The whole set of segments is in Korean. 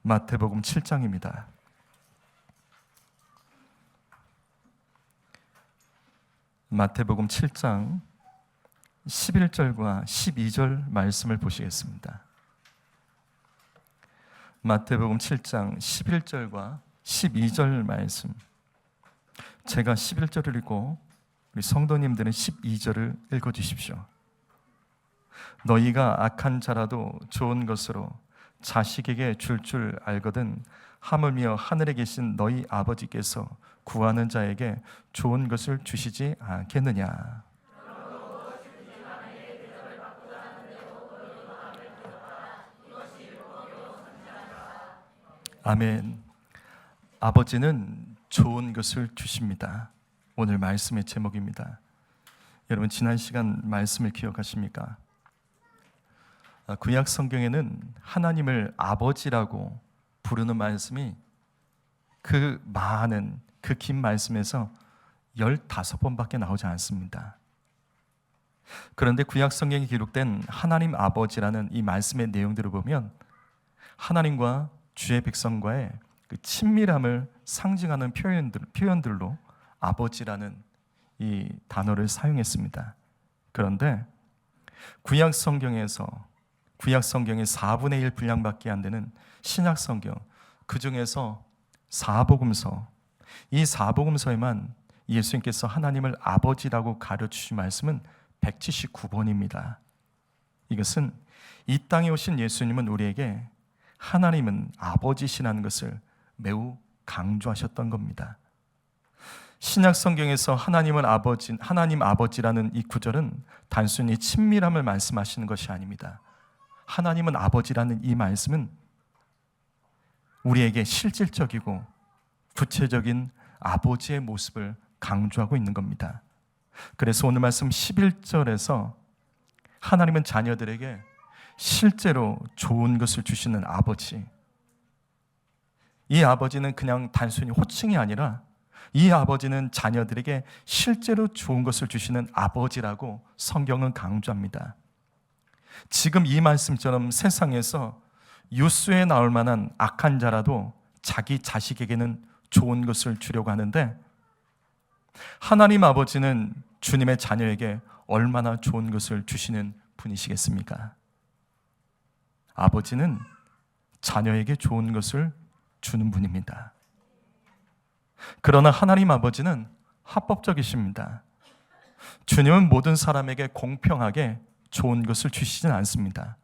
마태복음 7장입니다. 마태복음 7장 11절과 12절 말씀을 보시겠습니다. 마태복음 7장 11절과 12절 말씀, 제가 11절을 읽고 우리 성도님들은 12절을 읽어주십시오. 너희가 악한 자라도 좋은 것으로 자식에게 줄 알거든 하물며 하늘에 계신 너희 아버지께서 구하는 자에게 좋은 것을 주시지 않겠느냐. 아멘. 아버지는 좋은 것을 주십니다. 오늘 말씀의 제목입니다. 여러분, 지난 시간 말씀을 기억하십니까? 구약 성경에는 하나님을 아버지라고 부르는 말씀이 그 많은 그 긴 말씀에서 15번밖에 나오지 않습니다. 그런데 구약 성경에 기록된 하나님 아버지라는 이 말씀의 내용들을 보면 하나님과 주의 백성과의 그 친밀함을 상징하는 표현들로 아버지라는 이 단어를 사용했습니다. 그런데 구약 성경의 4분의 1 분량밖에 안 되는 신약 성경, 그 중에서 사복음서, 이 사복음서에만 예수님께서 하나님을 아버지라고 가르치신 말씀은 179번입니다. 이것은 이 땅에 오신 예수님은 우리에게 하나님은 아버지시라는 것을 매우 강조하셨던 겁니다. 신약 성경에서 하나님 아버지라는 이 구절은 단순히 친밀함을 말씀하시는 것이 아닙니다. 하나님은 아버지라는 이 말씀은 우리에게 실질적이고 구체적인 아버지의 모습을 강조하고 있는 겁니다. 그래서 오늘 말씀 11절에서 하나님은 자녀들에게 실제로 좋은 것을 주시는 아버지, 이 아버지는 그냥 단순히 호칭이 아니라 이 아버지는 자녀들에게 실제로 좋은 것을 주시는 아버지라고 성경은 강조합니다. 지금 이 말씀처럼 세상에서 뉴스에 나올 만한 악한 자라도 자기 자식에게는 좋은 것을 주려고 하는데, 하나님 아버지는 주님의 자녀에게 얼마나 좋은 것을 주시는 분이시겠습니까? 아버지는 자녀에게 좋은 것을 주는 분입니다. 그러나 하나님 아버지는 합법적이십니다. 주님은 모든 사람에게 공평하게 좋은 것을 주시진 않습니다.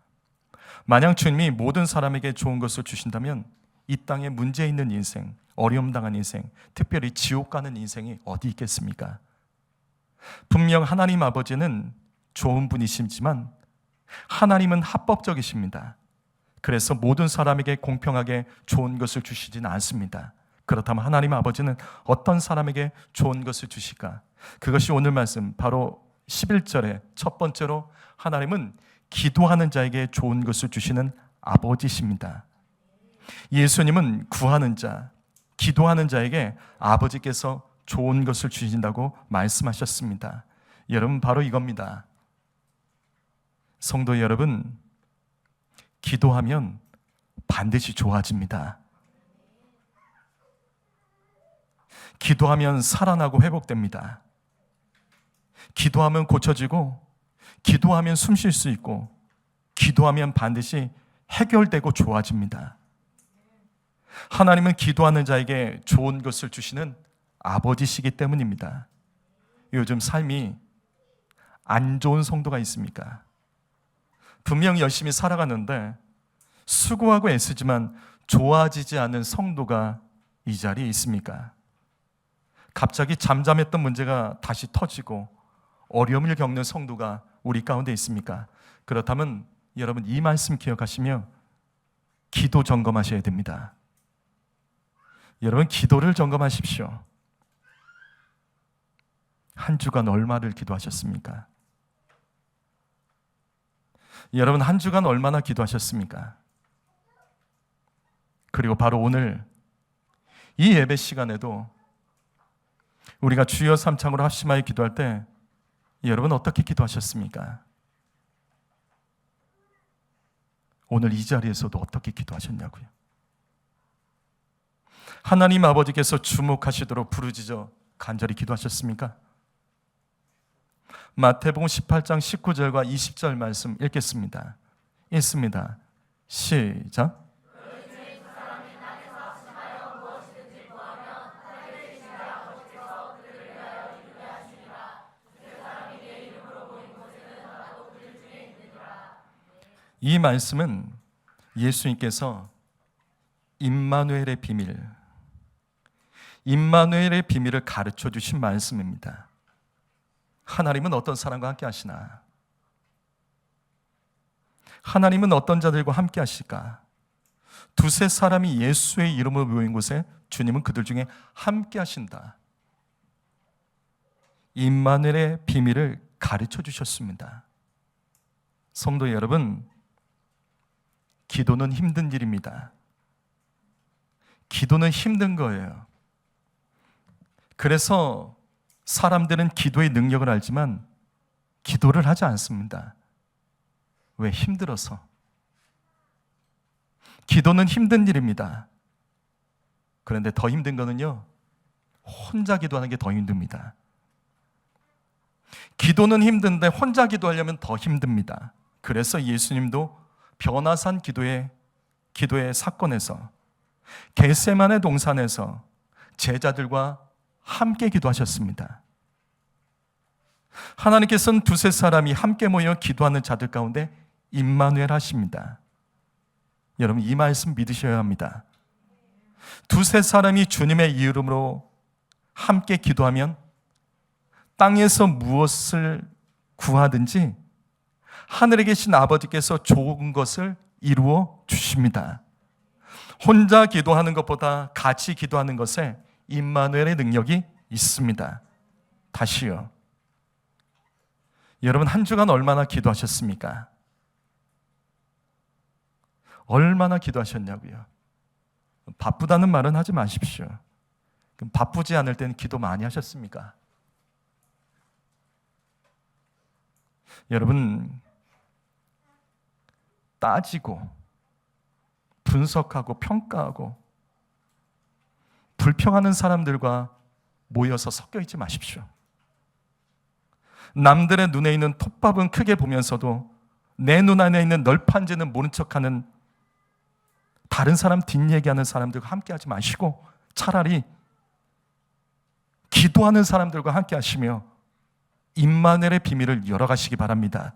만약 주님이 모든 사람에게 좋은 것을 주신다면 이 땅에 문제 있는 인생, 어려움 당한 인생, 특별히 지옥 가는 인생이 어디 있겠습니까? 분명 하나님 아버지는 좋은 분이시지만 하나님은 합법적이십니다. 그래서 모든 사람에게 공평하게 좋은 것을 주시지는 않습니다. 그렇다면 하나님 아버지는 어떤 사람에게 좋은 것을 주실까? 그것이 오늘 말씀 바로 11절에 첫 번째로 하나님은 기도하는 자에게 좋은 것을 주시는 아버지십니다. 예수님은 구하는 자, 기도하는 자에게 아버지께서 좋은 것을 주신다고 말씀하셨습니다. 여러분, 바로 이겁니다. 성도 여러분, 기도하면 반드시 좋아집니다. 기도하면 살아나고 회복됩니다. 기도하면 고쳐지고, 기도하면 숨 쉴 수 있고, 기도하면 반드시 해결되고 좋아집니다. 하나님은 기도하는 자에게 좋은 것을 주시는 아버지시기 때문입니다. 요즘 삶이 안 좋은 성도가 있습니까? 분명 열심히 살아가는데 수고하고 애쓰지만 좋아지지 않는 성도가 이 자리에 있습니까? 갑자기 잠잠했던 문제가 다시 터지고 어려움을 겪는 성도가 우리 가운데 있습니까? 그렇다면 여러분, 이 말씀 기억하시며 기도 점검하셔야 됩니다. 여러분, 기도를 점검하십시오. 한 주간 얼마를 기도하셨습니까? 여러분, 한 주간 얼마나 기도하셨습니까? 그리고 바로 오늘 이 예배 시간에도 우리가 주여 삼창으로 합심하여 기도할 때 여러분 어떻게 기도하셨습니까? 오늘 이 자리에서도 어떻게 기도하셨냐고요? 하나님 아버지께서 주목하시도록 부르짖어 간절히 기도하셨습니까? 마태복음 18장 19절과 20절 말씀 읽겠습니다. 읽습니다. 시작. 이 말씀은 예수님께서 임마누엘의 비밀을 가르쳐 주신 말씀입니다. 하나님은 어떤 사람과 함께 하시나? 하나님은 어떤 자들과 함께 하실까? 두세 사람이 예수의 이름으로 모인 곳에 주님은 그들 중에 함께 하신다. 임마누엘의 비밀을 가르쳐 주셨습니다. 성도 여러분, 기도는 힘든 일입니다. 기도는 힘든 거예요. 그래서 사람들은 기도의 능력을 알지만 기도를 하지 않습니다. 왜? 힘들어서. 기도는 힘든 일입니다. 그런데 더 힘든 거는요, 혼자 기도하는 게 더 힘듭니다. 기도는 힘든데 혼자 기도하려면 더 힘듭니다. 그래서 예수님도 변화산 기도의 사건에서 겟세마네 동산에서 제자들과 함께 기도하셨습니다. 하나님께서는 두세 사람이 함께 모여 기도하는 자들 가운데 임마누엘 하십니다. 여러분, 이 말씀 믿으셔야 합니다. 두세 사람이 주님의 이름으로 함께 기도하면 땅에서 무엇을 구하든지 하늘에 계신 아버지께서 좋은 것을 이루어 주십니다. 혼자 기도하는 것보다 같이 기도하는 것에 임마누엘의 능력이 있습니다. 다시요. 여러분, 한 주간 얼마나 기도하셨습니까? 얼마나 기도하셨냐고요? 바쁘다는 말은 하지 마십시오. 그럼 바쁘지 않을 때는 기도 많이 하셨습니까? 여러분, 따지고 분석하고 평가하고 불평하는 사람들과 모여서 섞여 있지 마십시오. 남들의 눈에 있는 톱밥은 크게 보면서도 내 눈 안에 있는 널판지는 모른 척하는 다른 사람 뒷얘기하는 사람들과 함께 하지 마시고 차라리 기도하는 사람들과 함께 하시며 임마누엘의 비밀을 열어가시기 바랍니다.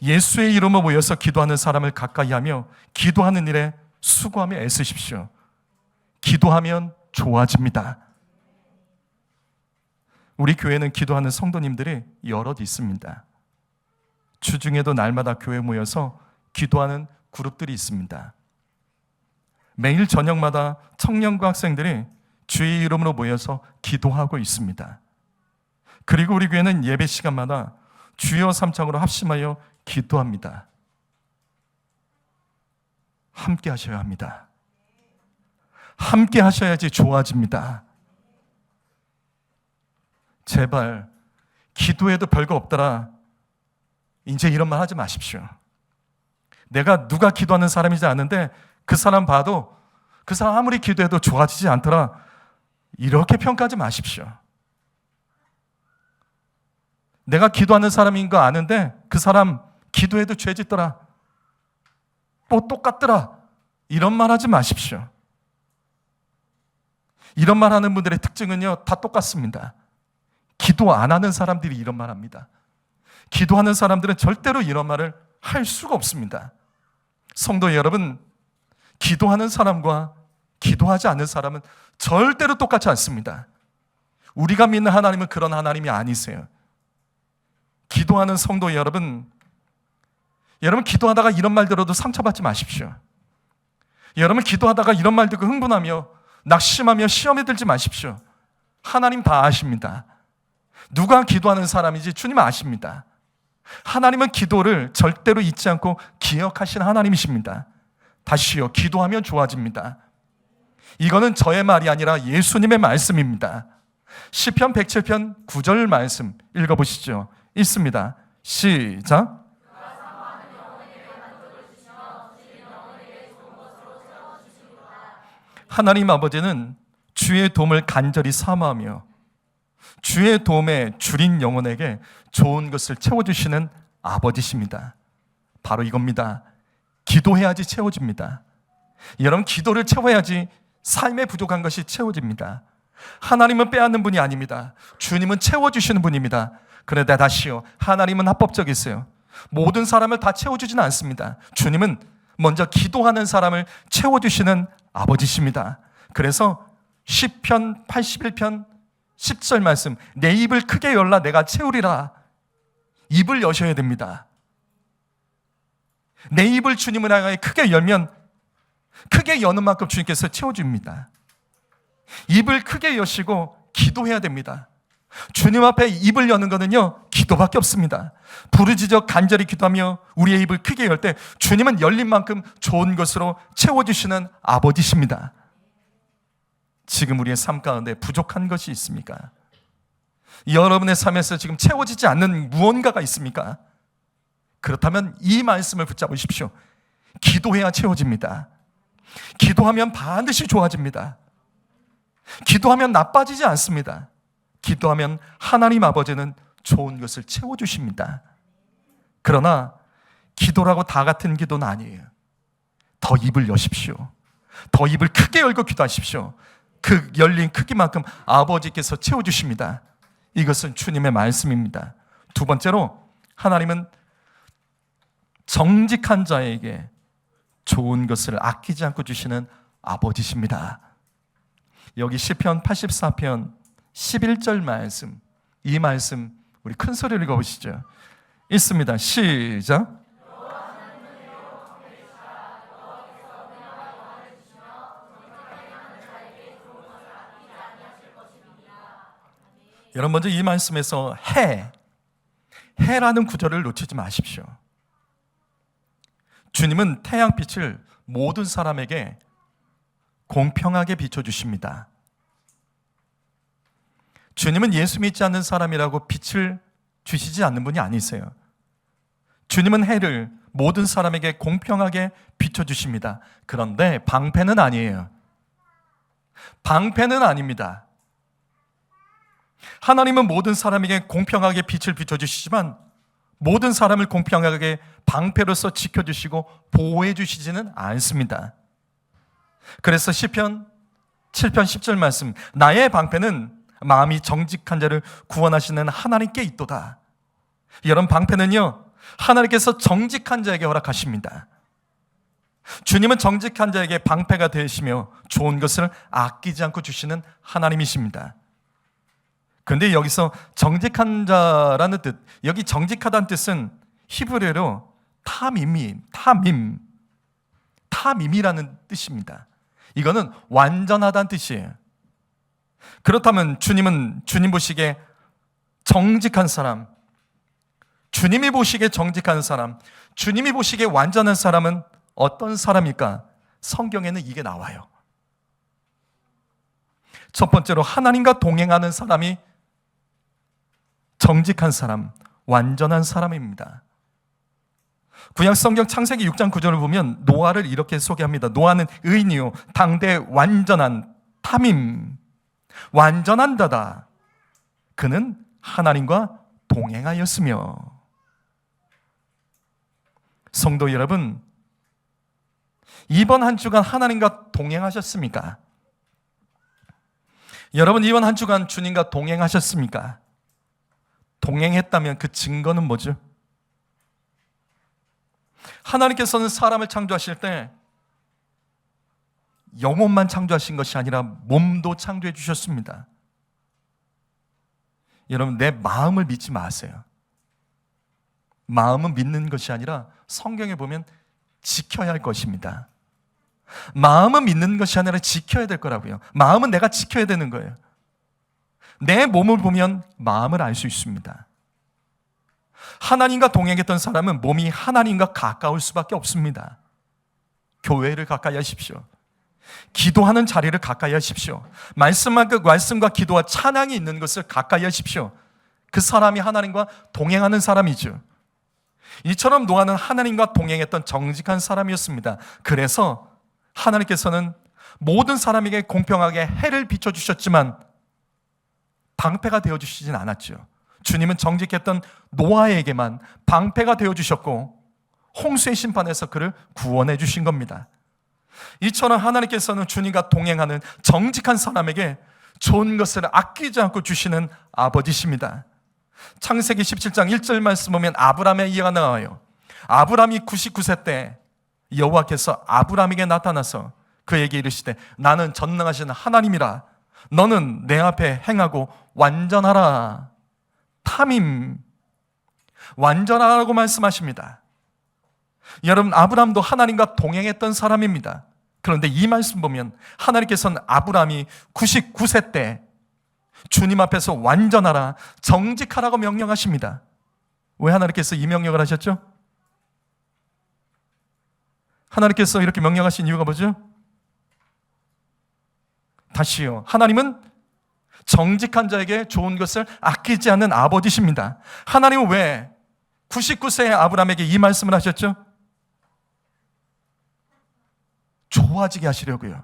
예수의 이름으로 모여서 기도하는 사람을 가까이 하며 기도하는 일에 수고하며 애쓰십시오. 기도하면 좋아집니다. 우리 교회는 기도하는 성도님들이 여럿 있습니다. 주중에도 날마다 교회에 모여서 기도하는 그룹들이 있습니다. 매일 저녁마다 청년과 학생들이 주의 이름으로 모여서 기도하고 있습니다. 그리고 우리 교회는 예배 시간마다 주여 삼창으로 합심하여 기도합니다. 함께 하셔야 합니다. 함께 하셔야지 좋아집니다. 제발 기도해도 별거 없더라, 이제 이런 말 하지 마십시오. 내가 누가 기도하는 사람이지 않은데 그 사람 봐도 그 사람 아무리 기도해도 좋아지지 않더라, 이렇게 평가하지 마십시오. 내가 기도하는 사람인 거 아는데 그 사람 기도해도 죄 짓더라, 또 똑같더라, 이런 말 하지 마십시오. 이런 말 하는 분들의 특징은요, 다 똑같습니다. 기도 안 하는 사람들이 이런 말 합니다. 기도하는 사람들은 절대로 이런 말을 할 수가 없습니다. 성도 여러분, 기도하는 사람과 기도하지 않는 사람은 절대로 똑같지 않습니다. 우리가 믿는 하나님은 그런 하나님이 아니세요. 기도하는 성도 여러분 기도하다가 이런 말 들어도 상처받지 마십시오. 여러분 기도하다가 이런 말 듣고 흥분하며 낙심하며 시험에 들지 마십시오. 하나님 다 아십니다. 누가 기도하는 사람인지 주님 아십니다. 하나님은 기도를 절대로 잊지 않고 기억하시는 하나님이십니다. 다시요, 기도하면 좋아집니다. 이거는 저의 말이 아니라 예수님의 말씀입니다. 시편 107편 9절 말씀 읽어보시죠. 읽습니다. 시작. 하나님 아버지는 주의 도움을 간절히 사모하며 주의 도움에 줄인 영혼에게 좋은 것을 채워주시는 아버지십니다. 바로 이겁니다. 기도해야지 채워집니다. 여러분, 기도를 채워야지 삶에 부족한 것이 채워집니다. 하나님은 빼앗는 분이 아닙니다. 주님은 채워주시는 분입니다. 그런데 다시요, 하나님은 합법적이세요. 모든 사람을 다 채워주지는 않습니다. 주님은 먼저 기도하는 사람을 채워주시는 아버지십니다. 그래서 시편 81편 10절 말씀, 내 입을 크게 열라 내가 채우리라. 입을 여셔야 됩니다. 내 입을 주님을 향하여 크게 열면 크게 여는 만큼 주님께서 채워줍니다. 입을 크게 여시고 기도해야 됩니다. 주님 앞에 입을 여는 것은요, 기도밖에 없습니다. 부르짖어 간절히 기도하며 우리의 입을 크게 열 때 주님은 열린 만큼 좋은 것으로 채워주시는 아버지십니다. 지금 우리의 삶 가운데 부족한 것이 있습니까? 여러분의 삶에서 지금 채워지지 않는 무언가가 있습니까? 그렇다면 이 말씀을 붙잡으십시오. 기도해야 채워집니다. 기도하면 반드시 좋아집니다. 기도하면 나빠지지 않습니다. 기도하면 하나님 아버지는 좋은 것을 채워주십니다. 그러나 기도라고 다 같은 기도는 아니에요. 더 입을 여십시오. 더 입을 크게 열고 기도하십시오. 그 열린 크기만큼 아버지께서 채워주십니다. 이것은 주님의 말씀입니다. 두 번째로, 하나님은 정직한 자에게 좋은 것을 아끼지 않고 주시는 아버지십니다. 여기 시편 84편 11절 말씀, 이 말씀 우리 큰 소리로 읽어보시죠. 읽습니다. 시작. 여러분, 먼저 이 말씀에서 해라는 구절을 놓치지 마십시오. 주님은 태양빛을 모든 사람에게 공평하게 비춰주십니다. 주님은 예수 믿지 않는 사람이라고 빛을 주시지 않는 분이 아니세요. 주님은 해를 모든 사람에게 공평하게 비춰주십니다. 그런데 방패는 아니에요. 방패는 아닙니다. 하나님은 모든 사람에게 공평하게 빛을 비춰주시지만 모든 사람을 공평하게 방패로서 지켜주시고 보호해 주시지는 않습니다. 그래서 시편 7편 10절 말씀, 나의 방패는 마음이 정직한 자를 구원하시는 하나님께 있도다. 여러분, 방패는요, 하나님께서 정직한 자에게 허락하십니다. 주님은 정직한 자에게 방패가 되시며 좋은 것을 아끼지 않고 주시는 하나님이십니다. 그런데 여기서 정직한 자라는 뜻, 여기 정직하다는 뜻은 히브리어로 타밈이라는 뜻입니다. 이거는 완전하다는 뜻이에요. 그렇다면 주님 보시기에 정직한 사람, 주님이 보시기에 정직한 사람, 주님이 보시기에 완전한 사람은 어떤 사람일까? 성경에는 이게 나와요. 첫 번째로, 하나님과 동행하는 사람이 정직한 사람, 완전한 사람입니다. 구약 성경 창세기 6장 9절을 보면 노아를 이렇게 소개합니다. 노아는 의인이요 당대 완전한 타밈, 완전한 자다. 그는 하나님과 동행하였으며. 성도 여러분, 이번 한 주간 하나님과 동행하셨습니까? 여러분, 이번 한 주간 주님과 동행하셨습니까? 동행했다면 그 증거는 뭐죠? 하나님께서는 사람을 창조하실 때 영혼만 창조하신 것이 아니라 몸도 창조해 주셨습니다. 여러분, 내 마음을 믿지 마세요. 마음은 믿는 것이 아니라 성경에 보면 지켜야 할 것입니다. 마음은 믿는 것이 아니라 지켜야 될 거라고요. 마음은 내가 지켜야 되는 거예요. 내 몸을 보면 마음을 알 수 있습니다. 하나님과 동행했던 사람은 몸이 하나님과 가까울 수밖에 없습니다. 교회를 가까이 하십시오. 기도하는 자리를 가까이 하십시오. 말씀과 기도와 찬양이 있는 것을 가까이 하십시오. 그 사람이 하나님과 동행하는 사람이죠. 이처럼 노아는 하나님과 동행했던 정직한 사람이었습니다. 그래서 하나님께서는 모든 사람에게 공평하게 해를 비춰주셨지만 방패가 되어주시진 않았죠. 주님은 정직했던 노아에게만 방패가 되어주셨고 홍수의 심판에서 그를 구원해 주신 겁니다. 이처럼 하나님께서는 주님과 동행하는 정직한 사람에게 좋은 것을 아끼지 않고 주시는 아버지십니다. 창세기 17장 1절 말씀 보면 아브라함의 이야기가 나와요. 아브라함이 99세 때 여호와께서 아브라함에게 나타나서 그에게 이르시되 나는 전능하신 하나님이라 너는 내 앞에 행하고 완전하라. 탐임, 완전하라고 말씀하십니다. 여러분, 아브라함도 하나님과 동행했던 사람입니다. 그런데 이 말씀 보면 하나님께서는 아브라함이 99세 때 주님 앞에서 완전하라, 정직하라고 명령하십니다. 왜 하나님께서 이 명령을 하셨죠? 하나님께서 이렇게 명령하신 이유가 뭐죠? 다시요. 하나님은 정직한 자에게 좋은 것을 아끼지 않는 아버지십니다. 하나님은 왜 99세의 아브라함에게 이 말씀을 하셨죠? 좋아지게 하시려고요.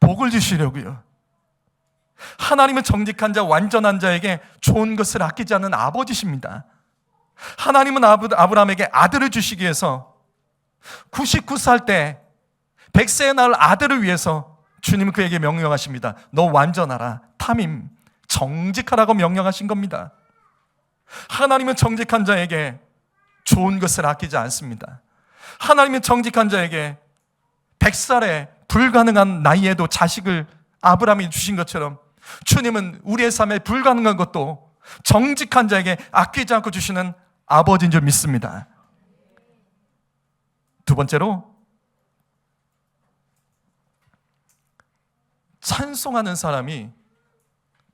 복을 주시려고요. 하나님은 정직한 자, 완전한 자에게 좋은 것을 아끼지 않는 아버지십니다. 하나님은 아브라함에게 아들을 주시기 위해서 99살 때 100세의 낳을 아들을 위해서 주님은 그에게 명령하십니다. 너 완전하라, 탐임, 정직하라고 명령하신 겁니다. 하나님은 정직한 자에게 좋은 것을 아끼지 않습니다. 하나님은 정직한 자에게 100살에 불가능한 나이에도 자식을 아브라함이 주신 것처럼 주님은 우리의 삶에 불가능한 것도 정직한 자에게 아끼지 않고 주시는 아버지인 줄 믿습니다. 두 번째로, 찬송하는 사람이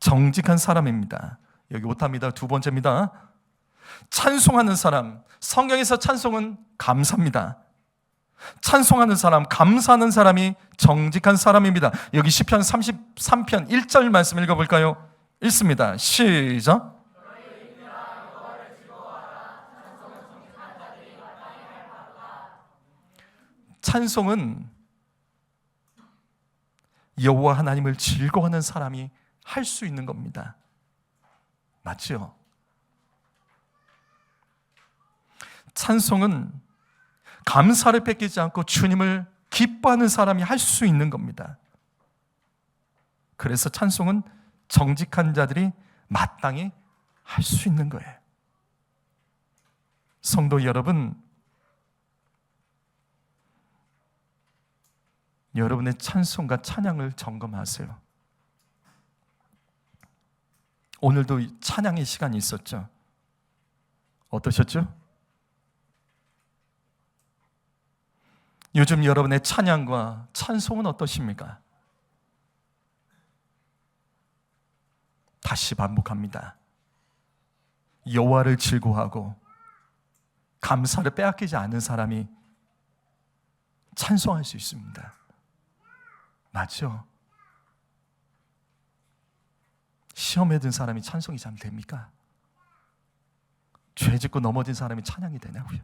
정직한 사람입니다. 여기 못합니다. 두 번째입니다. 찬송하는 사람, 성경에서 찬송은 감사입니다. 찬송하는 사람, 감사하는 사람이 정직한 사람입니다. 여기 시편 33편 1절 말씀 읽어볼까요? 읽습니다. 시작. 찬송은 여호와 하나님을 즐거워하는 사람이 할 수 있는 겁니다. 맞죠? 찬송은 감사를 뺏기지 않고 주님을 기뻐하는 사람이 할 수 있는 겁니다. 그래서 찬송은 정직한 자들이 마땅히 할 수 있는 거예요. 성도 여러분, 여러분의 찬송과 찬양을 점검하세요. 오늘도 찬양의 시간이 있었죠. 어떠셨죠? 요즘 여러분의 찬양과 찬송은 어떠십니까? 다시 반복합니다. 여호와를 즐거워하고 감사를 빼앗기지 않는 사람이 찬송할 수 있습니다. 맞죠? 시험에 든 사람이 찬송이 잘 됩니까? 죄 짓고 넘어진 사람이 찬양이 되냐고요?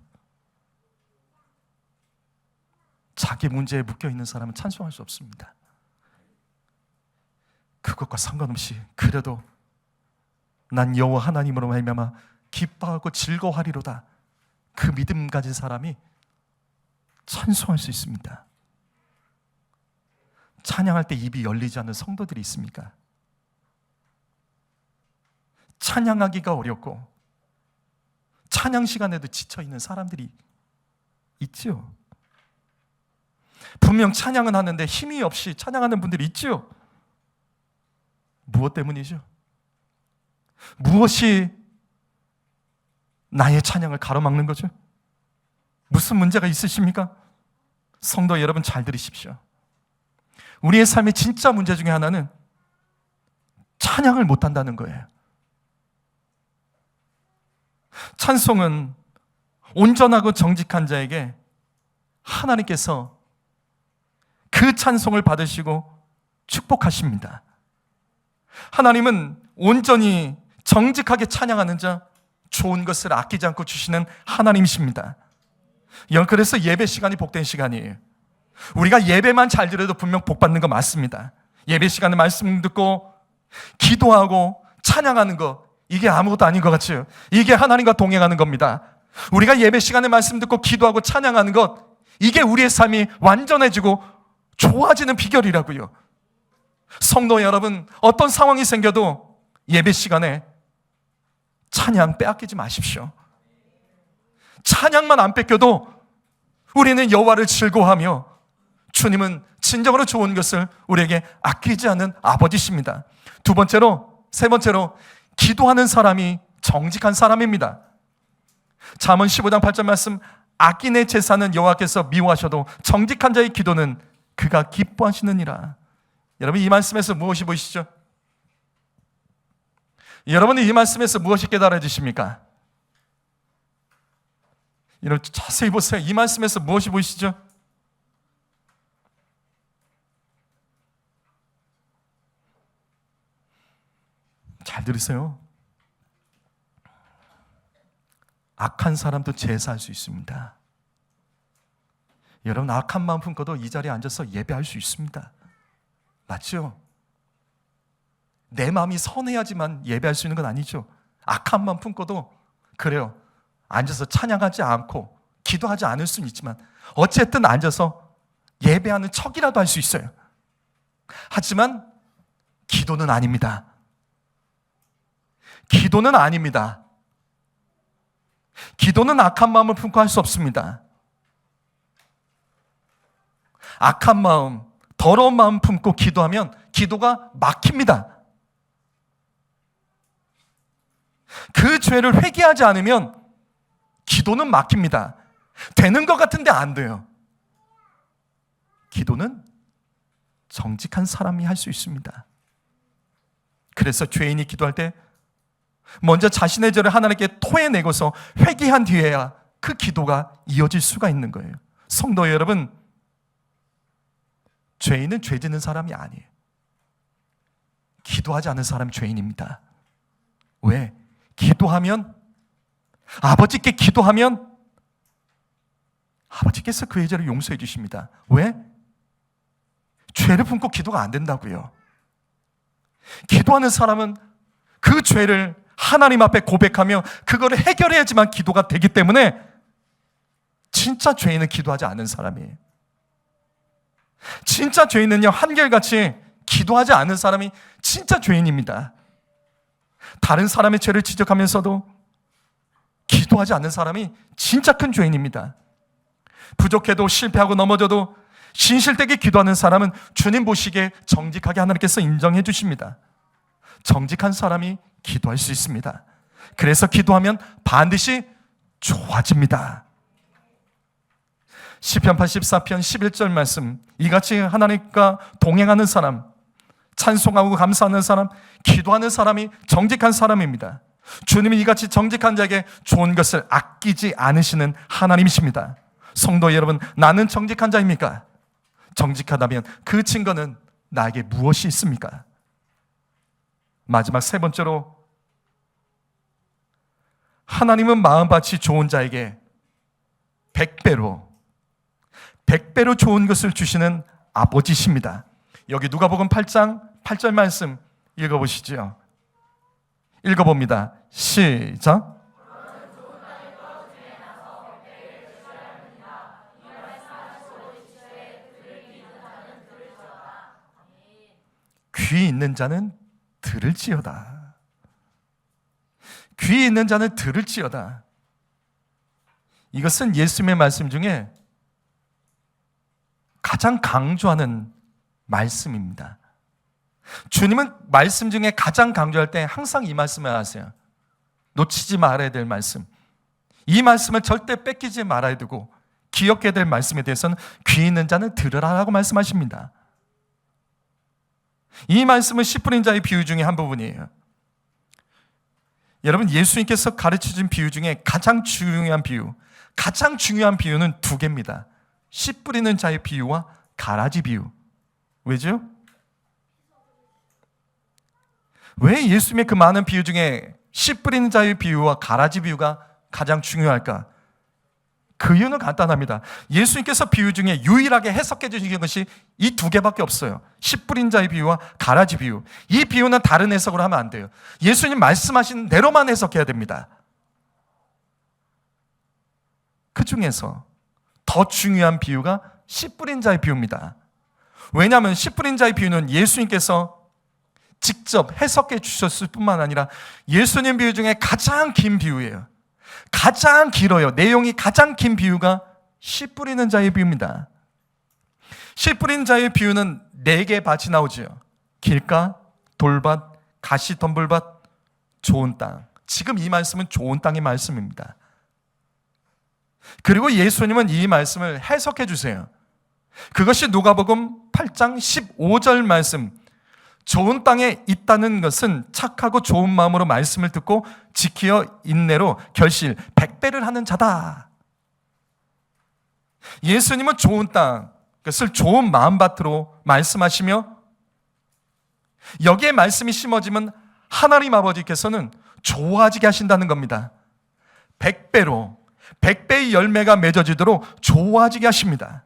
자기 문제에 묶여있는 사람은 찬송할 수 없습니다. 그것과 상관없이 그래도 난 여호와 하나님으로 말미암아 기뻐하고 즐거워하리로다, 그 믿음 가진 사람이 찬송할 수 있습니다. 찬양할 때 입이 열리지 않는 성도들이 있습니까? 찬양하기가 어렵고 찬양 시간에도 지쳐있는 사람들이 있죠. 분명 찬양은 하는데 힘이 없이 찬양하는 분들이 있죠. 무엇 때문이죠? 무엇이 나의 찬양을 가로막는 거죠? 무슨 문제가 있으십니까? 성도 여러분, 잘 들으십시오. 우리의 삶의 진짜 문제 중에 하나는 찬양을 못한다는 거예요. 찬송은 온전하고 정직한 자에게 하나님께서 그 찬송을 받으시고 축복하십니다. 하나님은 온전히 정직하게 찬양하는 자, 좋은 것을 아끼지 않고 주시는 하나님이십니다. 그래서 예배 시간이 복된 시간이에요. 우리가 예배만 잘 드려도 분명 복 받는 거 맞습니다. 예배 시간에 말씀 듣고 기도하고 찬양하는 거, 이게 아무것도 아닌 것 같죠? 이게 하나님과 동행하는 겁니다. 우리가 예배 시간에 말씀 듣고 기도하고 찬양하는 것, 이게 우리의 삶이 완전해지고 좋아지는 비결이라고요. 성도 여러분, 어떤 상황이 생겨도 예배 시간에 찬양 빼앗기지 마십시오. 찬양만 안 뺏겨도 우리는 여호와를 즐거워하며 주님은 진정으로 좋은 것을 우리에게 아끼지 않는 아버지십니다. 세 번째로 기도하는 사람이 정직한 사람입니다. 잠언 15장 8절 말씀, 악인의 제사는 여호와께서 미워하셔도 정직한 자의 기도는 그가 기뻐하시느니라. 여러분, 이 말씀에서 무엇이 보이시죠? 여러분은 이 말씀에서 무엇이 깨달아지십니까? 여러분 자세히 보세요. 이 말씀에서 무엇이 보이시죠? 잘 들으세요. 악한 사람도 제사할 수 있습니다. 여러분, 악한 마음 품고도 이 자리에 앉아서 예배할 수 있습니다. 맞죠? 내 마음이 선해야지만 예배할 수 있는 건 아니죠. 악한 마음 품고도 그래요. 앉아서 찬양하지 않고 기도하지 않을 수는 있지만 어쨌든 앉아서 예배하는 척이라도 할 수 있어요. 하지만 기도는 아닙니다. 기도는 아닙니다. 기도는 악한 마음을 품고 할 수 없습니다. 악한 마음, 더러운 마음 품고 기도하면 기도가 막힙니다. 그 죄를 회개하지 않으면 기도는 막힙니다. 되는 것 같은데 안 돼요. 기도는 정직한 사람이 할 수 있습니다. 그래서 죄인이 기도할 때 먼저 자신의 죄를 하나님께 토해내고서 회개한 뒤에야 그 기도가 이어질 수가 있는 거예요. 성도 여러분, 죄인은 죄 짓는 사람이 아니에요. 기도하지 않는 사람이 죄인입니다. 왜? 기도하면, 아버지께 기도하면 아버지께서 그의 죄를 용서해 주십니다. 왜? 죄를 품고 기도가 안 된다고요. 기도하는 사람은 그 죄를 하나님 앞에 고백하며 그거를 해결해야지만 기도가 되기 때문에 진짜 죄인은 기도하지 않는 사람이에요. 진짜 죄인은요, 한결같이 기도하지 않는 사람이 진짜 죄인입니다. 다른 사람의 죄를 지적하면서도 기도하지 않는 사람이 진짜 큰 죄인입니다. 부족해도 실패하고 넘어져도 신실되게 기도하는 사람은 주님 보시기에 정직하게 하나님께서 인정해 주십니다. 정직한 사람이 기도할 수 있습니다. 그래서 기도하면 반드시 좋아집니다. 시편 84편 11절 말씀, 이같이 하나님과 동행하는 사람, 찬송하고 감사하는 사람, 기도하는 사람이 정직한 사람입니다. 주님이 이같이 정직한 자에게 좋은 것을 아끼지 않으시는 하나님이십니다. 성도 여러분, 나는 정직한 자입니까? 정직하다면 그 증거는 나에게 무엇이 있습니까? 마지막 세 번째로, 하나님은 마음밭이 좋은 자에게 100배로 좋은 것을 주시는 아버지십니다. 여기 누가복음 8장 8절 말씀 읽어보시죠. 읽어봅니다. 시작. 귀 있는 자는 들을지어다. 귀 있는 자는 들을지어다. 이것은 예수님의 말씀 중에 가장 강조하는 말씀입니다. 주님은 말씀 중에 가장 강조할 때 항상 이 말씀을 하세요. 놓치지 말아야 될 말씀. 이 말씀을 절대 뺏기지 말아야 되고 기억해야 될 말씀에 대해서는 귀 있는 자는 들으라라고 말씀하십니다. 이 말씀은 씨 뿌린 자의 비유 중에 한 부분이에요. 여러분, 예수님께서 가르쳐준 비유 중에 가장 중요한 비유는 두 개입니다. 씨 뿌리는 자의 비유와 가라지 비유. 왜죠? 왜 예수님의 그 많은 비유 중에 씨 뿌리는 자의 비유와 가라지 비유가 가장 중요할까? 그 이유는 간단합니다. 예수님께서 비유 중에 유일하게 해석해 주신 것이 이 두 개밖에 없어요. 씨 뿌린 자의 비유와 가라지 비유. 이 비유는 다른 해석으로 하면 안 돼요. 예수님 말씀하신 대로만 해석해야 됩니다. 그 중에서 더 중요한 비유가 씨 뿌린 자의 비유입니다. 왜냐하면 씨 뿌린 자의 비유는 예수님께서 직접 해석해 주셨을 뿐만 아니라 예수님 비유 중에 가장 긴 비유예요. 가장 길어요. 내용이 가장 긴 비유가 씨 뿌리는 자의 비유입니다. 씨 뿌리는 자의 비유는 4개의 밭이 나오죠. 길가, 돌밭, 가시덤불밭, 좋은 땅. 지금 이 말씀은 좋은 땅의 말씀입니다. 그리고 예수님은 이 말씀을 해석해 주세요. 그것이 누가복음 8장 15절 말씀. 좋은 땅에 있다는 것은 착하고 좋은 마음으로 말씀을 듣고 지키어 인내로 결실 100배를 하는 자다. 예수님은 좋은 땅, 그것을 좋은 마음밭으로 말씀하시며 여기에 말씀이 심어지면 하나님 아버지께서는 좋아지게 하신다는 겁니다. 100배로 100배의 열매가 맺어지도록 좋아지게 하십니다.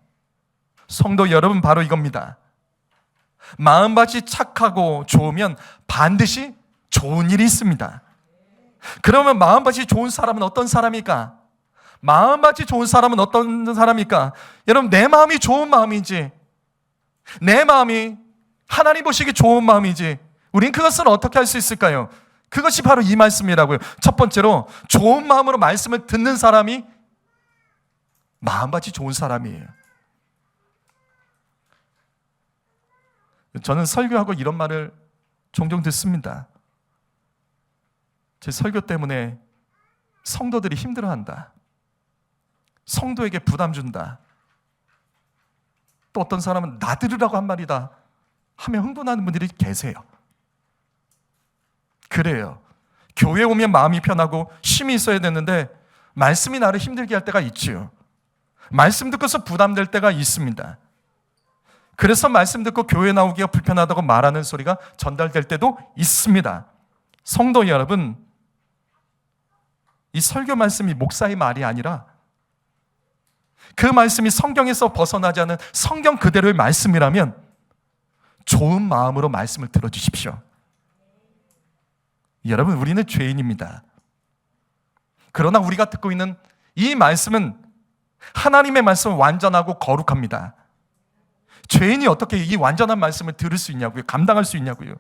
성도 여러분, 바로 이겁니다. 마음밭이 착하고 좋으면 반드시 좋은 일이 있습니다. 그러면 마음밭이 좋은 사람은 어떤 사람일까? 마음밭이 좋은 사람은 어떤 사람일까? 여러분, 내 마음이 좋은 마음이지, 내 마음이 하나님 보시기 좋은 마음이지, 우린 그것을 어떻게 할 수 있을까요? 그것이 바로 이 말씀이라고요. 첫 번째로 좋은 마음으로 말씀을 듣는 사람이 마음밭이 좋은 사람이에요. 저는 설교하고 이런 말을 종종 듣습니다. 제 설교 때문에 성도들이 힘들어한다. 성도에게 부담 준다. 또 어떤 사람은 나 들으라고 한 말이다 하며 흥분하는 분들이 계세요. 그래요. 교회 오면 마음이 편하고 쉼이 있어야 되는데 말씀이 나를 힘들게 할 때가 있지요. 말씀 듣고서 부담될 때가 있습니다. 그래서 말씀 듣고 교회 나오기가 불편하다고 말하는 소리가 전달될 때도 있습니다. 성도 여러분, 이 설교 말씀이 목사의 말이 아니라 그 말씀이 성경에서 벗어나지 않은 성경 그대로의 말씀이라면 좋은 마음으로 말씀을 들어주십시오. 여러분, 우리는 죄인입니다. 그러나 우리가 듣고 있는 이 말씀은 하나님의 말씀은 완전하고 거룩합니다. 죄인이 어떻게 이 완전한 말씀을 들을 수 있냐고요? 감당할 수 있냐고요?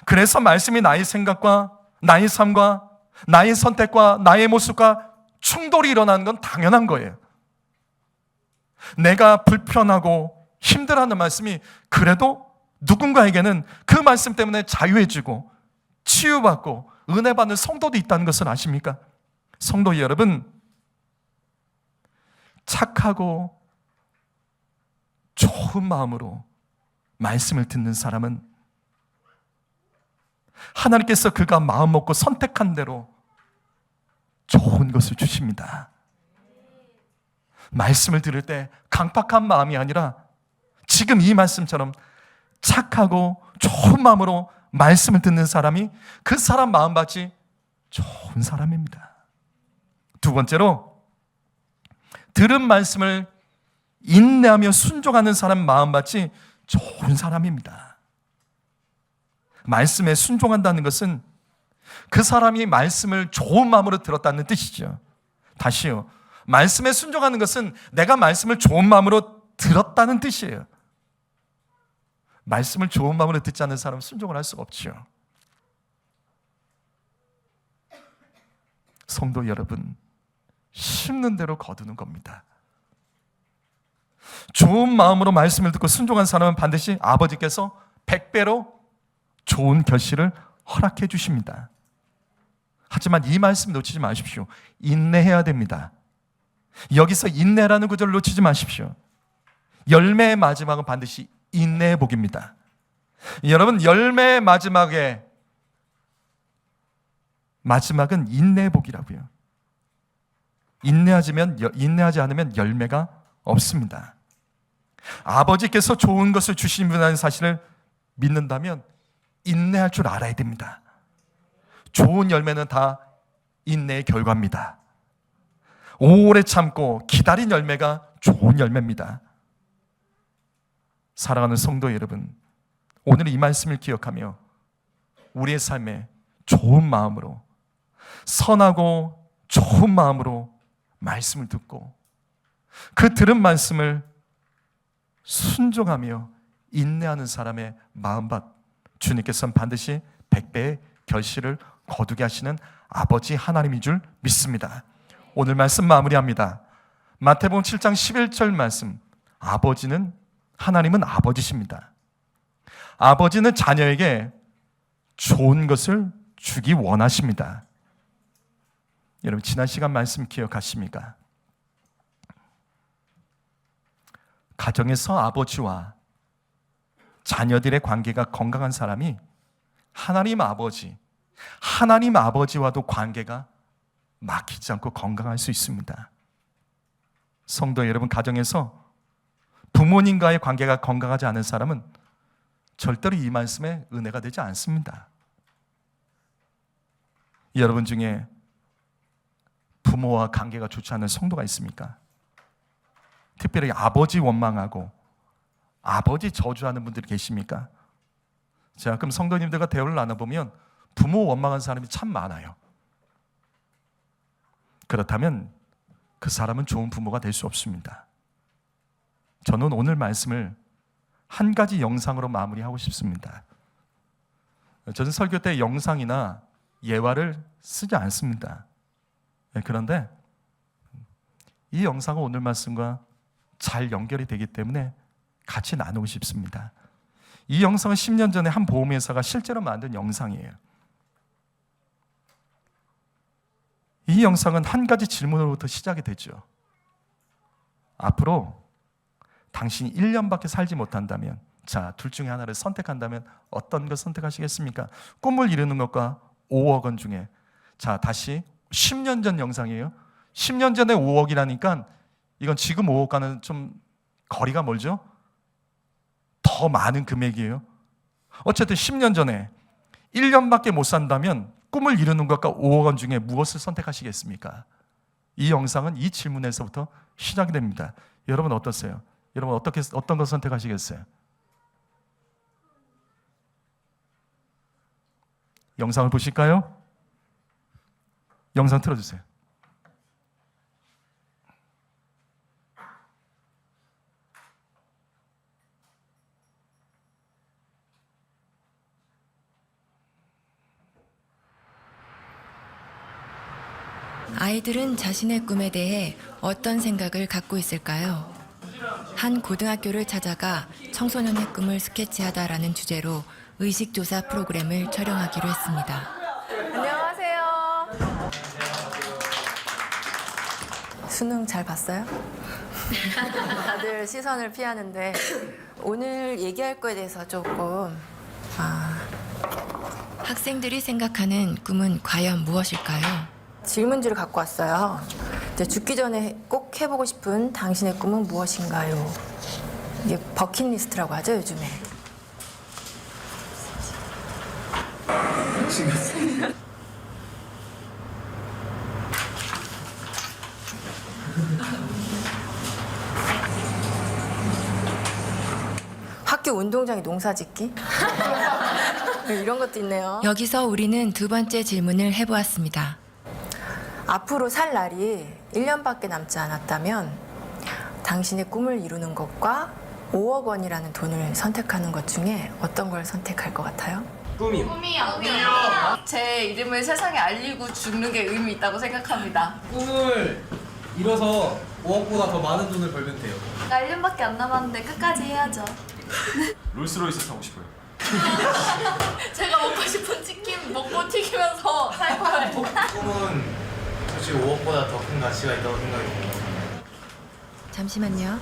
그래서 말씀이 나의 생각과 나의 삶과 나의 선택과 나의 모습과 충돌이 일어나는 건 당연한 거예요. 내가 불편하고 힘들어하는 말씀이 그래도 누군가에게는 그 말씀 때문에 자유해지고 치유받고 은혜받는 성도도 있다는 것을 아십니까? 성도 여러분, 착하고 좋은 마음으로 말씀을 듣는 사람은 하나님께서 그가 마음 먹고 선택한 대로 좋은 것을 주십니다. 말씀을 들을 때 강팍한 마음이 아니라 지금 이 말씀처럼 착하고 좋은 마음으로 말씀을 듣는 사람이 그 사람 마음밭이 좋은 사람입니다. 두 번째로, 들은 말씀을 인내하며 순종하는 사람 마음밭이 좋은 사람입니다. 말씀에 순종한다는 것은 그 사람이 말씀을 좋은 마음으로 들었다는 뜻이죠. 다시요. 말씀에 순종하는 것은 내가 말씀을 좋은 마음으로 들었다는 뜻이에요. 말씀을 좋은 마음으로 듣지 않는 사람은 순종을 할 수가 없죠. 성도 여러분, 심는 대로 거두는 겁니다. 좋은 마음으로 말씀을 듣고 순종한 사람은 반드시 아버지께서 100배로 좋은 결실을 허락해 주십니다. 하지만 이 말씀 놓치지 마십시오. 인내해야 됩니다. 여기서 인내라는 구절을 놓치지 마십시오. 열매의 마지막은 반드시 인내의 복입니다. 여러분, 열매의 마지막은 인내의 복이라고요. 인내하지 않으면 열매가 없습니다. 아버지께서 좋은 것을 주신다는 사실을 믿는다면 인내할 줄 알아야 됩니다. 좋은 열매는 다 인내의 결과입니다. 오래 참고 기다린 열매가 좋은 열매입니다. 사랑하는 성도 여러분, 오늘 이 말씀을 기억하며 우리의 삶에 좋은 마음으로, 선하고 좋은 마음으로 말씀을 듣고 그 들은 말씀을 순종하며 인내하는 사람의 마음밭, 주님께서는 반드시 100배의 결실을 거두게 하시는 아버지 하나님인 줄 믿습니다. 오늘 말씀 마무리합니다. 마태복음 7장 11절 말씀, 하나님은 아버지십니다. 아버지는 자녀에게 좋은 것을 주기 원하십니다. 여러분, 지난 시간 말씀 기억하십니까? 가정에서 아버지와 자녀들의 관계가 건강한 사람이 하나님 아버지와도 관계가 막히지 않고 건강할 수 있습니다. 성도 여러분, 가정에서 부모님과의 관계가 건강하지 않은 사람은 절대로 이 말씀에 은혜가 되지 않습니다. 여러분 중에 부모와 관계가 좋지 않은 성도가 있습니까? 특별히 아버지 원망하고 아버지 저주하는 분들이 계십니까? 자, 그럼 성도님들과 대화를 나눠보면 부모 원망하는 사람이 참 많아요. 그렇다면 그 사람은 좋은 부모가 될 수 없습니다. 저는 오늘 말씀을 한 가지 영상으로 마무리하고 싶습니다. 저는 설교 때 영상이나 예화를 쓰지 않습니다. 그런데 이 영상은 오늘 말씀과 잘 연결이 되기 때문에 같이 나누고 싶습니다. 이 영상은 10년 전에 한 보험회사가 실제로 만든 영상이에요. 이 영상은 한 가지 질문으로부터 시작이 되죠. 앞으로 당신이 1년밖에 살지 못한다면, 자, 둘 중에 하나를 선택한다면 어떤 걸 선택하시겠습니까? 꿈을 이루는 것과 5억 원 중에, 자, 다시 10년 전 영상이에요. 10년 전에 5억이라니까 이건 지금 5억과는 좀 거리가 멀죠? 더 많은 금액이에요. 어쨌든 10년 전에 1년밖에 못 산다면 꿈을 이루는 것과 5억 원 중에 무엇을 선택하시겠습니까? 이 영상은 이 질문에서부터 시작이 됩니다. 여러분 어떠세요? 여러분 어떤 걸 선택하시겠어요? 영상을 보실까요? 영상 틀어주세요. 아이들은 자신의 꿈에 대해 어떤 생각을 갖고 있을까요? 한 고등학교를 찾아가 청소년의 꿈을 스케치하다라는 주제로 의식조사 프로그램을 촬영하기로 했습니다. 안녕하세요. 수능 잘 봤어요? 다들 시선을 피하는데 오늘 얘기할 거에 대해서 조금 학생들이 생각하는 꿈은 과연 무엇일까요? 질문지를 갖고 왔어요. 이제 죽기 전에 꼭 해보고 싶은 당신의 꿈은 무엇인가요? 이게 버킷리스트라고 하죠, 요즘에. 학교 운동장에 농사 짓기? 이런 것도 있네요. 여기서 우리는 두 번째 질문을 해보았습니다. 앞으로 살 날이 1년밖에 남지 않았다면 당신의 꿈을 이루는 것과 5억 원이라는 돈을 선택하는 것 중에 어떤 걸 선택할 것 같아요? 꿈이요. 제 이름을 세상에 알리고 죽는 게 의미 있다고 생각합니다. 꿈을 이뤄서 5억보다 더 많은 돈을 벌면 돼요. 나 1년밖에 안 남았는데 끝까지 해야죠. 롤스로이스 타고 싶어요. 제가 먹고 싶은 치킨 먹고 튀기면서 살 거예요. 꿈은 솔직히 5억보다 더 큰 가치가 있다고 생각해요. 잠시만요.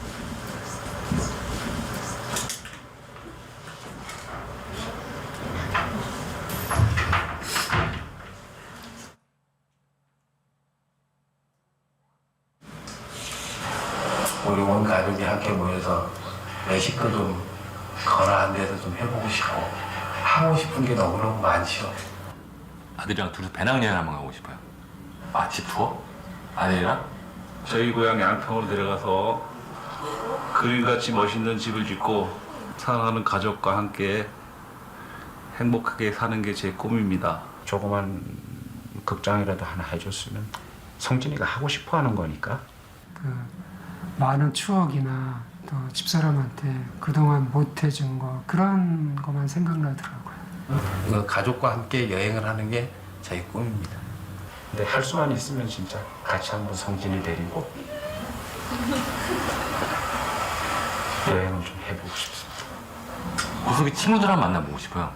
우리 온 가족이 함께 모여서 외식도 좀 거나한 데서 좀 해보고 싶고 하고 싶은 게 너무너무 많죠. 아들이랑 둘이 배낭여행 한번 가고 싶어요. 맛집 투어? 아들이랑? 저희 고향 양평으로 내려가서 그림같이 멋있는 집을 짓고 사랑하는 가족과 함께 행복하게 사는 게 제 꿈입니다. 조그만 극장이라도 하나 해줬으면 성진이가 하고 싶어 하는 거니까. 그 많은 추억이나 또 집사람한테 그동안 못 해준 거 그런 것만 생각나더라고요. 그 가족과 함께 여행을 하는 게 저희 꿈입니다. 근데 할 수만 있으면 진짜 같이 한번 성진이 데리고 여행을 좀 해보고 싶습니다. 구석에 친구들 한번 만나보고 싶어요.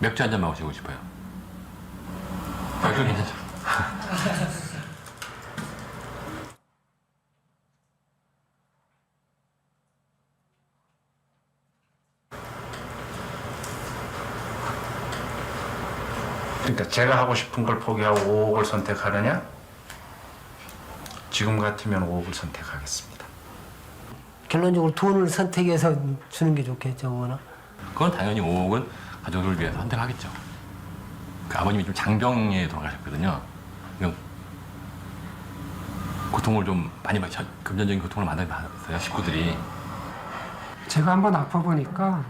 맥주 한잔 마시고 싶어요. 맥주 괜찮죠? 그러니까 제가 하고 싶은 걸 포기하고 5억을 선택하느냐? 지금 같으면 5억을 선택하겠습니다. 결론적으로 돈을 선택해서 주는 게 좋겠죠, 뭐나. 그건 당연히 5억은 가족을 위해서 선택하겠죠. 그 아버님이 좀 장병에 돌아가셨거든요. 그냥 고통을 좀 많이 받, 금전적인 고통을 많이 받았어요, 식구들이. 제가 한번 아파 보니까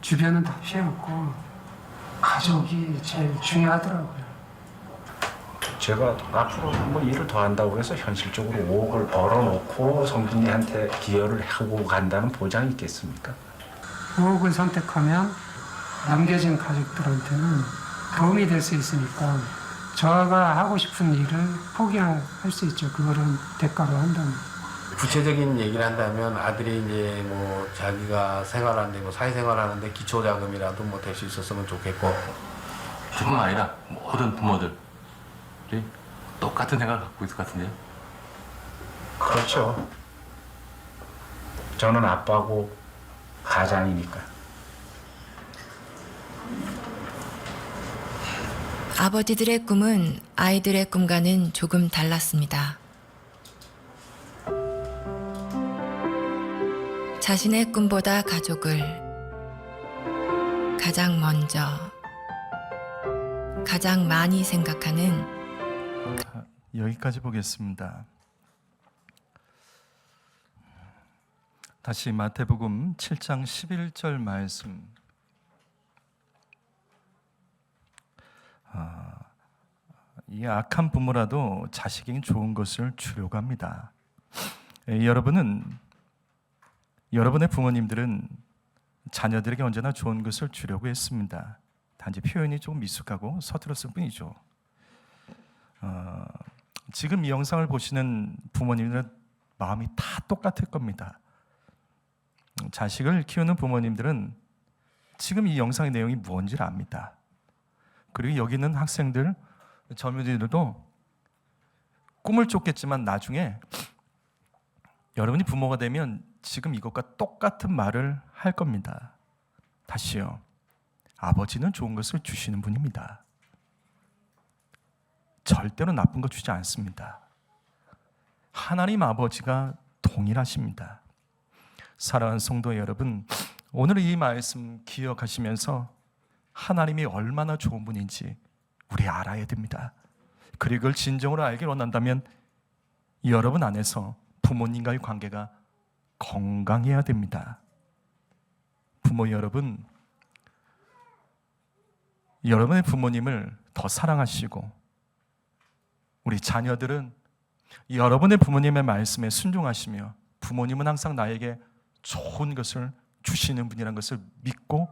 주변은 다 피해먹고 가족이 제일 중요하더라고요. 제가 앞으로 한번 일을 더 한다고 해서 현실적으로 5억을 벌어놓고 성진이한테 기여를 하고 간다는 보장이 있겠습니까? 5억을 선택하면 남겨진 가족들한테는 도움이 될 수 있으니까 저가 하고 싶은 일을 포기할 수 있죠. 그거를 대가로 한다면. 구체적인 얘기를 한다면 아들이 이제 뭐 자기가 생활하는데 뭐 사회생활하는데 기초자금이라도 뭐 될 수 있었으면 좋겠고. 저뿐만 아니라 모든 부모들이 똑같은 생각을 갖고 있을 것 같은데요. 그렇죠. 저는 아빠고 가장이니까. 아버지들의 꿈은 아이들의 꿈과는 조금 달랐습니다. 자신의 꿈보다 가족을 가장 먼저, 가장 많이 생각하는 여기까지 보겠습니다. 다시 마태복음 7장 11절 말씀. 이 악한 부모라도 자식에게 좋은 것을 주려고 합니다. 여러분의 부모님들은 자녀들에게 언제나 좋은 것을 주려고 했습니다. 단지 표현이 조금 미숙하고 서툴었을 뿐이죠. 지금 이 영상을 보시는 부모님들은 마음이 다 똑같을 겁니다. 자식을 키우는 부모님들은 지금 이 영상의 내용이 무엇인지를 압니다. 그리고 여기 있는 학생들, 젊은이들도 꿈을 쫓겠지만 나중에 여러분이 부모가 되면 지금 이것과 똑같은 말을 할 겁니다. 다시요. 아버지는 좋은 것을 주시는 분입니다. 절대로 나쁜 거 주지 않습니다. 하나님 아버지가 동일하십니다. 사랑하는 성도 여러분, 오늘 이 말씀 기억하시면서 하나님이 얼마나 좋은 분인지 우리 알아야 됩니다. 그리고 그걸 진정으로 알길 원한다면 여러분 안에서 부모님과의 관계가 건강해야 됩니다. 부모 여러분, 여러분의 부모님을 더 사랑하시고 우리 자녀들은 여러분의 부모님의 말씀에 순종하시며 부모님은 항상 나에게 좋은 것을 주시는 분이라는 것을 믿고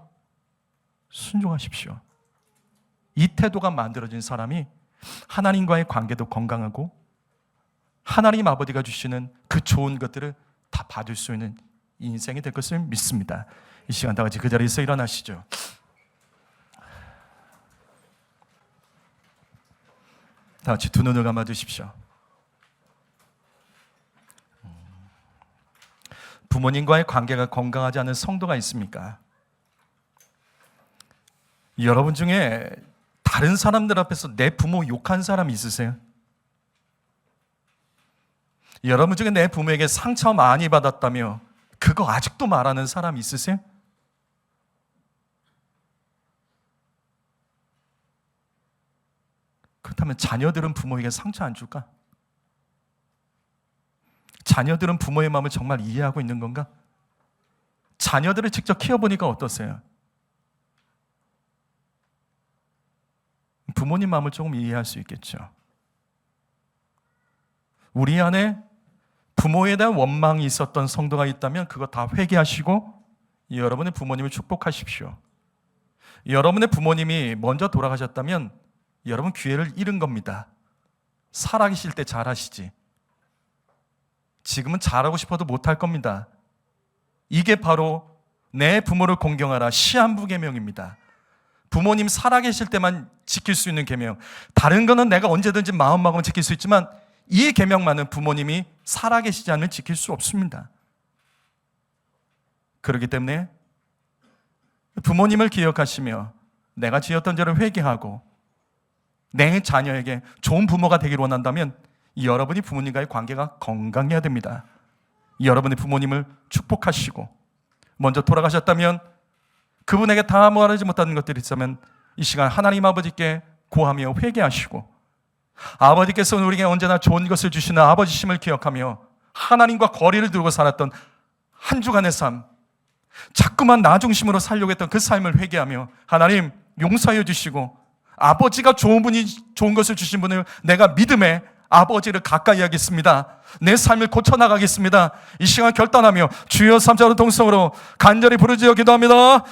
순종하십시오. 이 태도가 만들어진 사람이 하나님과의 관계도 건강하고 하나님 아버지가 주시는 그 좋은 것들을 다 받을 수 있는 인생이 될 것을 믿습니다. 이 시간 다 같이 그 자리에서 일어나시죠. 다 같이 두 눈을 감아 주십시오. 부모님과의 관계가 건강하지 않은 성도가 있습니까? 여러분 중에 다른 사람들 앞에서 내 부모 욕한 사람 있으세요? 여러분 중에 내 부모에게 상처 많이 받았다며 그거 아직도 말하는 사람 있으세요? 그렇다면 자녀들은 부모에게 상처 안 줄까? 자녀들은 부모의 마음을 정말 이해하고 있는 건가? 자녀들을 직접 키워보니까 어떠세요? 부모님 마음을 조금 이해할 수 있겠죠. 우리 안에 부모에 대한 원망이 있었던 성도가 있다면 그거 다 회개하시고 여러분의 부모님을 축복하십시오. 여러분의 부모님이 먼저 돌아가셨다면 여러분 기회를 잃은 겁니다. 살아계실 때 잘하시지. 지금은 잘하고 싶어도 못할 겁니다. 이게 바로 내 부모를 공경하라 시한부 계명입니다. 부모님 살아계실 때만 지킬 수 있는 계명. 다른 거는 내가 언제든지 마음먹으면 지킬 수 있지만 이 계명만은 부모님이 살아계시지 않으면 지킬 수 없습니다. 그렇기 때문에 부모님을 기억하시며 내가 지었던 죄를 회개하고 내 자녀에게 좋은 부모가 되기를 원한다면 여러분이 부모님과의 관계가 건강해야 됩니다. 여러분의 부모님을 축복하시고 먼저 돌아가셨다면 그분에게 다 말하지 못하는 것들이 있으면 이 시간 하나님 아버지께 구하며 회개하시고 아버지께서는 우리에게 언제나 좋은 것을 주시는 아버지심을 기억하며 하나님과 거리를 두고 살았던 한 주간의 삶, 자꾸만 나 중심으로 살려고 했던 그 삶을 회개하며 하나님 용서해 주시고 아버지가 좋은 것을 주신 분을 내가 믿음에 아버지를 가까이 하겠습니다. 내 삶을 고쳐나가겠습니다. 이 시간 결단하며 주여 3자로 동성으로 간절히 부르짖어 기도합니다.